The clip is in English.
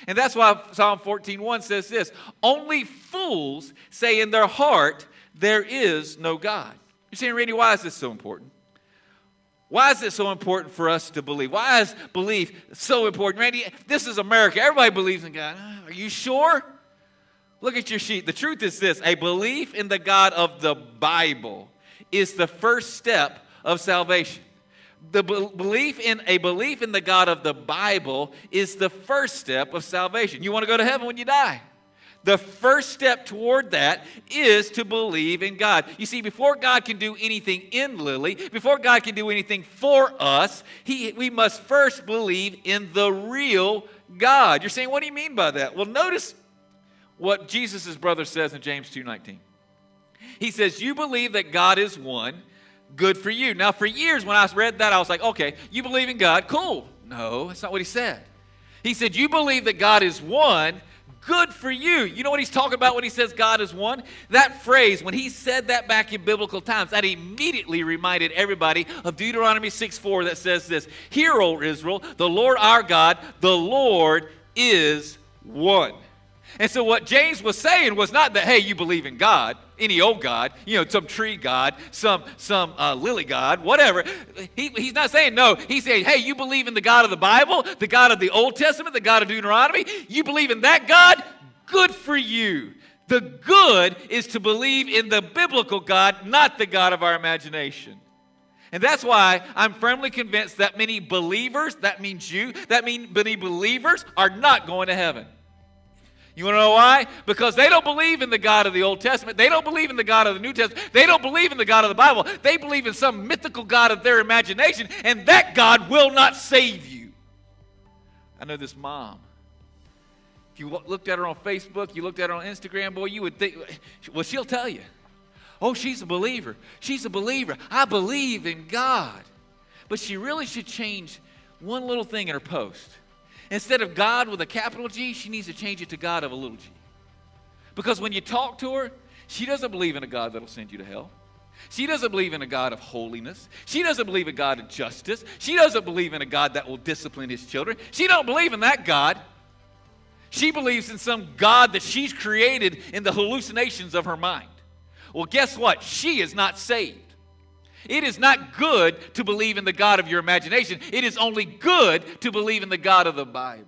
And that's why Psalm 14:1 says this, only fools say in their heart, there is no God. You're saying, Randy, why is this so important? Why is it so important for us to believe? Why is belief so important? Randy, this is America. Everybody believes in God. Are you sure? Look at your sheet. The truth is this. A belief in the God of the Bible is the first step of salvation. A belief in the God of the Bible is the first step of salvation. You want to go to heaven when you die. The first step toward that is to believe in God. You see, before God can do anything in Lily, before God can do anything for us, we must first believe in the real God. You're saying, what do you mean by that? Well, notice what Jesus' brother says in James 2:19. He says, you believe that God is one, good for you. Now, for years when I read that, I was like, okay, you believe in God, cool. No, that's not what he said. He said, you believe that God is one, good for you. You know what he's talking about when he says God is one? That phrase, when he said that back in biblical times, that immediately reminded everybody of Deuteronomy 6:4 that says this, hear, O Israel, the Lord our God, the Lord is one. And so what James was saying was not that, hey, you believe in God, any old God, some tree God, some lily God, whatever. He's not saying no. He's saying, hey, you believe in the God of the Bible, the God of the Old Testament, the God of Deuteronomy. You believe in that God? Good for you. The good is to believe in the biblical God, not the God of our imagination. And that's why I'm firmly convinced that many believers, that means you, many believers are not going to heaven. You want to know why? Because they don't believe in the God of the Old Testament. They don't believe in the God of the New Testament. They don't believe in the God of the Bible. They believe in some mythical God of their imagination, and that God will not save you. I know this mom. If you looked at her on Facebook, you looked at her on Instagram, boy, you would think, well, she'll tell you. Oh, she's a believer. She's a believer. I believe in God. But she really should change one little thing in her post. Instead of God with a capital G, she needs to change it to God of a little g. Because when you talk to her, she doesn't believe in a God that'll send you to hell. She doesn't believe in a God of holiness. She doesn't believe in a God of justice. She doesn't believe in a God that will discipline his children. She don't believe in that God. She believes in some God that she's created in the hallucinations of her mind. Well, guess what? She is not saved. It is not good to believe in the God of your imagination. It is only good to believe in the God of the Bible.